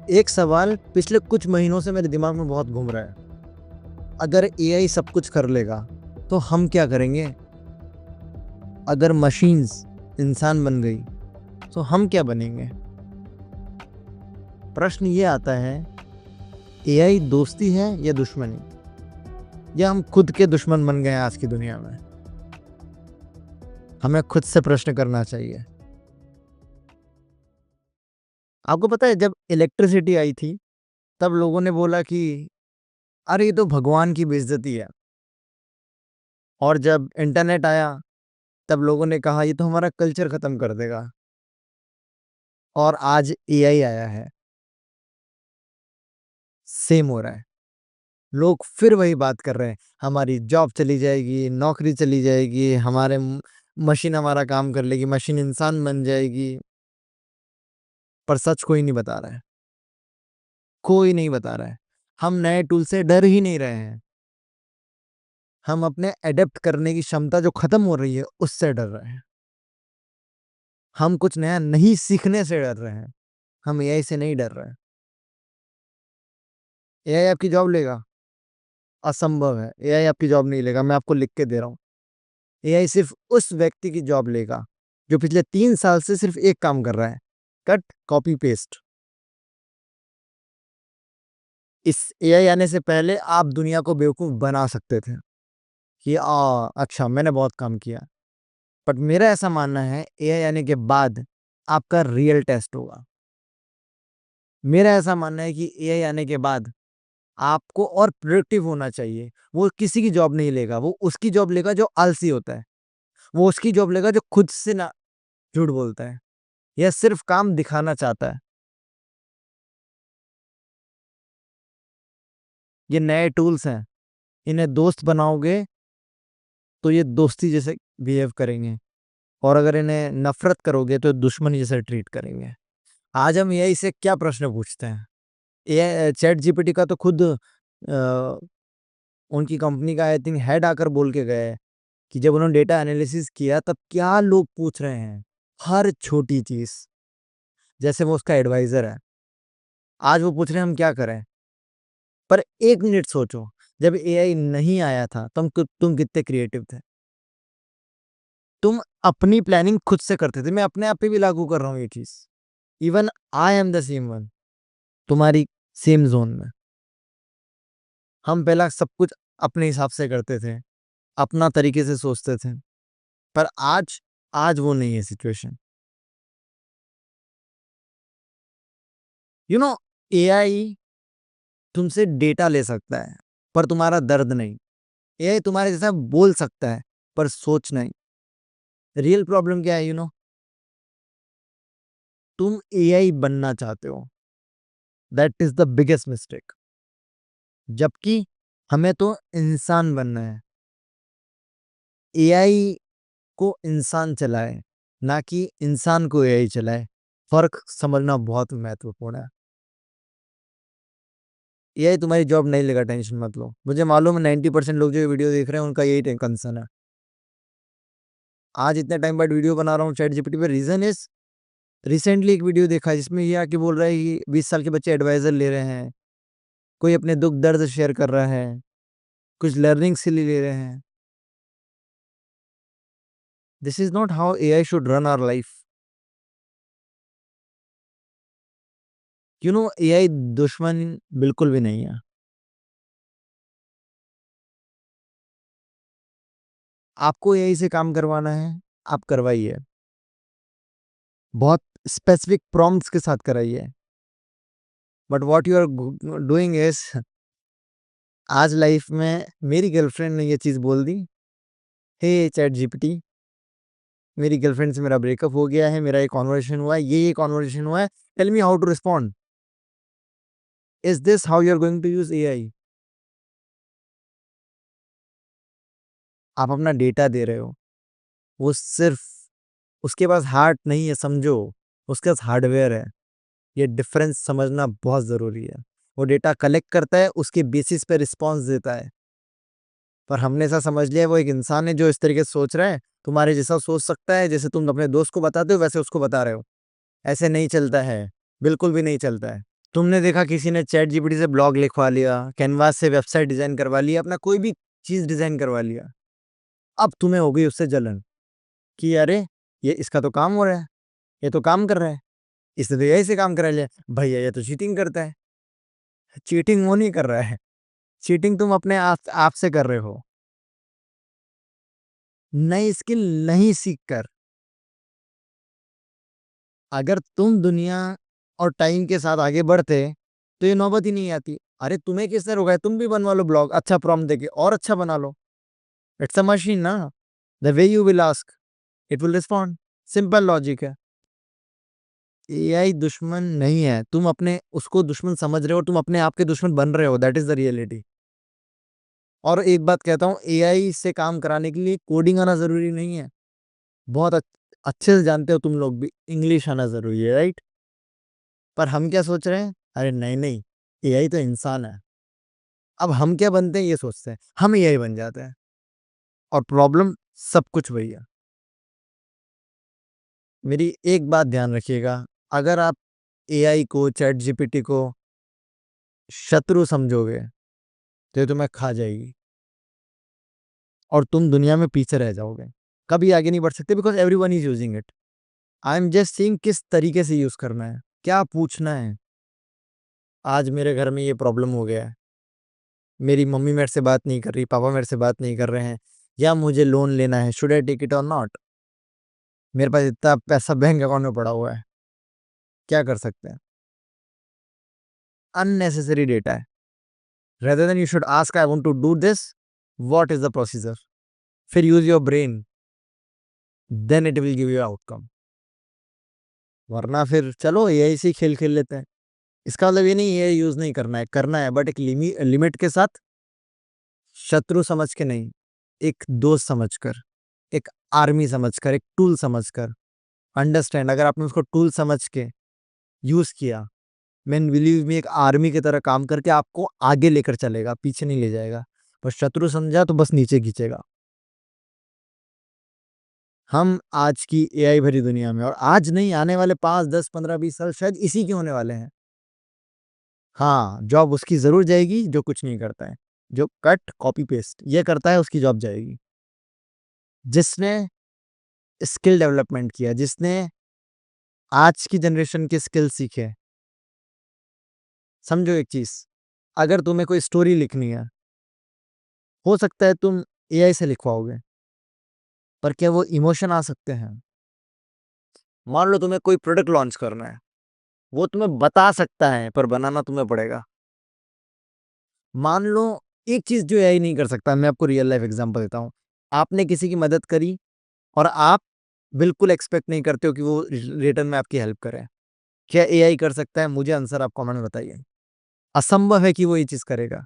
एक सवाल पिछले कुछ महीनों से मेरे दिमाग में बहुत घूम रहा है। अगर एआई सब कुछ कर लेगा, तो हम क्या करेंगे? अगर मशीन्स इंसान बन गई, तो हम क्या बनेंगे? प्रश्न ये आता है, एआई दोस्ती है या दुश्मनी? या हम खुद के दुश्मन बन गए हैं आज की दुनिया में? हमें खुद से प्रश्न करना चाहिए। आपको पता है, जब इलेक्ट्रिसिटी आई थी, तब लोगों ने बोला कि अरे ये तो भगवान की बेइज्जती है। और जब इंटरनेट आया, तब लोगों ने कहा ये तो हमारा कल्चर खत्म कर देगा। और आज एआई आया है, सेम हो रहा है। लोग फिर वही बात कर रहे हैं, हमारी जॉब चली जाएगी, नौकरी चली जाएगी, मशीन हमारा काम कर लेगी, मशीन इंसान बन जाएगी। पर सच कोई नहीं बता रहा है, कोई नहीं बता रहा है। हम नए टूल से डर ही नहीं रहे हैं। हम अपने एडेप्ट करने की क्षमता जो खत्म हो रही है, उससे डर रहे हैं। हम कुछ नया नहीं सीखने से डर रहे हैं। हम एआई से नहीं डर रहे हैं। एआई आपकी जॉब लेगा? असंभव है, एआई आपकी जॉब नहीं लेगा। मैं आपको लिख के दे रहा हूँ। एआई सिर्फ उस व्यक्ति की जॉब लेगा जो पिछले 3 साल से सिर्फ एक काम कर रहा है, कट कॉपी पेस्ट। इस एआई आने से पहले आप दुनिया को बेवकूफ बना सकते थे कि अच्छा मैंने बहुत काम किया। बट मेरा ऐसा मानना है, एआई आने के बाद आपका रियल टेस्ट होगा। मेरा ऐसा मानना है कि एआई आने के बाद आपको और प्रोडक्टिव होना चाहिए। वो किसी की जॉब नहीं लेगा, वो उसकी जॉब लेगा जो आलसी होता है। वो उसकी जॉब लेगा जो खुद से ना झूठ बोलता है या सिर्फ काम दिखाना चाहता है। ये नए टूल्स हैं, इन्हें दोस्त बनाओगे तो ये दोस्ती जैसे बिहेव करेंगे, और अगर इन्हें नफरत करोगे तो दुश्मनी जैसे ट्रीट करेंगे। आज हम एआई से क्या प्रश्न पूछते हैं? एआई चैट जीपीटी का तो खुद उनकी कंपनी का आई थिंक हेड आकर बोल के गए कि जब उन्होंने डेटा एनालिसिस किया, तब क्या लोग पूछ रहे हैं, हर छोटी चीज। जैसे वो उसका एडवाइजर है, आज वो पूछ रहे हैं हम क्या करें। पर एक मिनट सोचो, जब एआई नहीं आया था, तुम कितने क्रिएटिव थे। तुम अपनी प्लानिंग खुद से करते थे। मैं अपने आप पे भी लागू कर रहा हूँ ये चीज। Even I am the same one, तुम्हारी सेम जोन में। हम पहला सब कुछ अपने हिसाब से करते थे, अपना तरीके से सोचते थे। पर आज आज वो नहीं है सिचुएशन। यू नो, एआई तुमसे डेटा ले सकता है, पर तुम्हारा दर्द नहीं। एआई तुम्हारे जैसा बोल सकता है, पर सोच नहीं। रियल प्रॉब्लम क्या है, तुम एआई बनना चाहते हो। That is the biggest mistake. जबकि हमें तो इंसान बनना है। एआई को इंसान चलाए, ना कि इंसान को एआई चलाए। फर्क समझना बहुत महत्वपूर्ण है। एआई तुम्हारी जॉब नहीं लेगा, टेंशन मत लो। मुझे मालूम है 90% लोग जो ये वीडियो देख रहे हैं, उनका यही कंसर्न है। आज इतने टाइम बाद वीडियो बना रहा हूँ चैट जीपीटी पे, रीजन इज रिसेंटली एक वीडियो देखा जिसमें ये आके बोल रहा है कि 20 साल के बच्चे एडवाइजर ले रहे हैं, कोई अपने दुख दर्द शेयर कर रहा है, कुछ लर्निंग के लिए ले रहे हैं। This is not how AI should run our life. AI दुश्मन बिल्कुल भी नहीं है। आपको एआई से काम करवाना है, आप करवाइए। बहुत स्पेसिफिक प्रॉम्प्ट्स के साथ कराइए। But what you are doing is, आज लाइफ में मेरी गर्लफ्रेंड ने ये चीज बोल दी, हे चैट जीपीटी, मेरी गर्लफ्रेंड से मेरा ब्रेकअप हो गया है, मेरा ये कॉन्वर्सेशन हुआ है, ये कॉन्वर्सेशन हुआ है, tell me how to respond. Is this how you are going to use AI? आप अपना डेटा दे रहे हो, वो सिर्फ, उसके पास हार्ट नहीं है, समझो। उसके पास हार्डवेयर है। ये डिफरेंस समझना बहुत जरूरी है। वो डेटा कलेक्ट करता है, उसके बेसिस पे रिस्पॉन्स देता है। पर हमने ऐसा समझ लिया है वो एक इंसान है जो इस तरीके से सोच रहा है, तुम्हारे जैसा सोच सकता है। जैसे तुम अपने दोस्त को बताते हो, वैसे उसको बता रहे हो। ऐसे नहीं चलता है, बिल्कुल भी नहीं चलता है। तुमने देखा किसी ने चैट जीपीटी से ब्लॉग लिखवा लिया, कैनवास से वेबसाइट डिजाइन करवा लिया, अपना कोई भी चीज डिजाइन करवा लिया। अब तुम्हें हो गई उससे जलन कि अरे ये इसका तो काम हो रहा है, ये तो काम कर रहा है, इसने तो यही से काम करा लिया। भैया ये तो चीटिंग करता है। चीटिंग वो नहीं कर रहा है, चीटिंग तुम अपने आप से कर रहे हो। नई स्किल नहीं सीख कर। अगर तुम दुनिया और टाइम के साथ आगे बढ़ते तो ये नौबत ही नहीं आती। अरे तुम्हें किसने रोका है, तुम भी बनवा लो ब्लॉग, अच्छा प्रॉम्प्ट देके और अच्छा बना लो। इट्स अ मशीन ना, the way you will ask it will respond. Simple logic है। एआई दुश्मन नहीं है, तुम अपने उसको दुश्मन समझ रहे हो, तुम अपने आप के दुश्मन बन रहे हो, दैट इज द रियलिटी। और एक बात कहता हूँ, एआई से काम कराने के लिए कोडिंग आना जरूरी नहीं है। बहुत अच्छे से जानते हो तुम लोग भी, इंग्लिश आना जरूरी है, राइट। पर हम क्या सोच रहे हैं, अरे नहीं नहीं, एआई तो इंसान है। अब हम क्या बनते हैं ये सोचते हैं, हम एआई बन जाते हैं। और प्रॉब्लम सब कुछ वही है। मेरी एक बात ध्यान रखिएगा, अगर आप एआई को, चैट जीपीटी को शत्रु समझोगे तो ये तुम्हें खा जाएगी और तुम दुनिया में पीछे रह जाओगे, कभी आगे नहीं बढ़ सकते, because everyone is using it. I am just seeing किस तरीके से यूज करना है, क्या पूछना है। आज मेरे घर में ये प्रॉब्लम हो गया है, मेरी मम्मी मेरे से बात नहीं कर रही, पापा मेरे से बात नहीं कर रहे हैं, या मुझे लोन लेना है, शुड आई टेक इट और नॉट। मेरे पास इतना पैसा बैंक अकाउंट में पड़ा हुआ है, क्या कर सकते हैं। अननेसेसरी डेटा है। Rather than you should ask I want to do this, what is the procedure, फिर use your brain, then it will give you outcome. वरना फिर चलो एआई से खेल खेल लेते हैं। इसका मतलब ये नहीं है यूज नहीं करना है, बट एक लिमिट के साथ, शत्रु समझ के नहीं, एक दोस्त समझकर, एक आर्मी समझकर, एक टूल समझकर। अंडरस्टैंड, अगर आपने उसको टूल समझ के यूज किया, मैन बिलीव में एक आर्मी की तरह काम करके आपको आगे लेकर चलेगा, पीछे नहीं ले जाएगा। पर शत्रु समझा तो बस नीचे खींचेगा। हम आज की एआई भरी दुनिया में, और आज नहीं, आने वाले 5, 10, 15, 20 साल शायद इसी के होने वाले हैं। हाँ, जॉब उसकी जरूर जाएगी जो कुछ नहीं करता है, जो कट कॉपी पेस्ट ये करता है, उसकी जॉब जाएगी। जिसने स्किल डेवलपमेंट किया, जिसने आज की जनरेशन के स्किल सीखे। समझो एक चीज, अगर तुम्हें कोई स्टोरी लिखनी है, हो सकता है तुम एआई से लिखवाओगे, पर क्या वो इमोशन आ सकते हैं। मान लो तुम्हें कोई प्रोडक्ट लॉन्च करना है, वो तुम्हें बता सकता है पर बनाना तुम्हें पड़ेगा। मान लो एक चीज जो एआई नहीं कर सकता, मैं आपको रियल लाइफ एग्जांपल देता हूँ। आपने किसी की मदद करी और आप बिल्कुल एक्सपेक्ट नहीं करते हो कि वो रिटर्न में आपकी हेल्प करे। क्या एआई कर सकता है? मुझे आंसर आप कमेंट में बताइए। असंभव है कि वो ये चीज करेगा,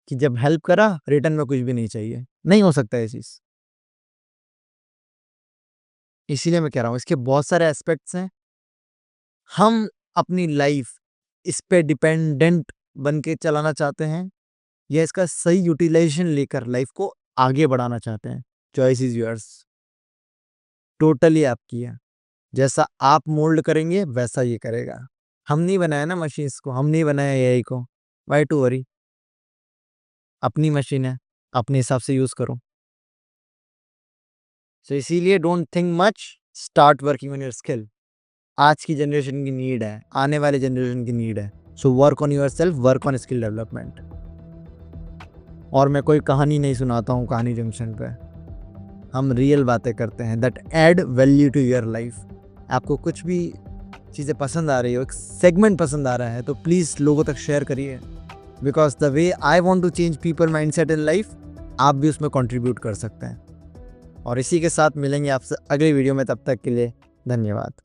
कि जब हेल्प करा रिटर्न में कुछ भी नहीं चाहिए, नहीं हो सकता ये चीज। इसीलिए मैं कह रहा हूँ इसके बहुत सारे एस्पेक्ट्स हैं। हम अपनी लाइफ इस पे डिपेंडेंट बन के चलाना चाहते हैं, या इसका सही यूटिलाइजेशन लेकर लाइफ को आगे बढ़ाना चाहते हैं। चॉइस इज योर्स, टोटली आपकी है। जैसा आप मोल्ड करेंगे वैसा ये करेगा। हम नहीं बनाया ना मशीन्स को, हम नहीं बनाया एआई को, वाई टू वरी। अपनी मशीन है, अपने हिसाब से यूज करो। सो इसीलिए don't think much, start working on your skill. आज की जनरेशन की नीड है, आने वाले जनरेशन की नीड है। So work on your self, work on skill development. और मैं कोई कहानी नहीं सुनाता हूँ कहानी जंक्शन पे, हम रियल बातें करते हैं that add value to your life. आपको कुछ भी चीज़ें पसंद आ रही हो, एक सेगमेंट पसंद आ रहा है, तो प्लीज़ लोगों तक शेयर करिए, because the way I want to change people mindset in life, आप भी उसमें कंट्रीब्यूट कर सकते हैं। और इसी के साथ मिलेंगे आपसे अगली वीडियो में, तब तक के लिए धन्यवाद।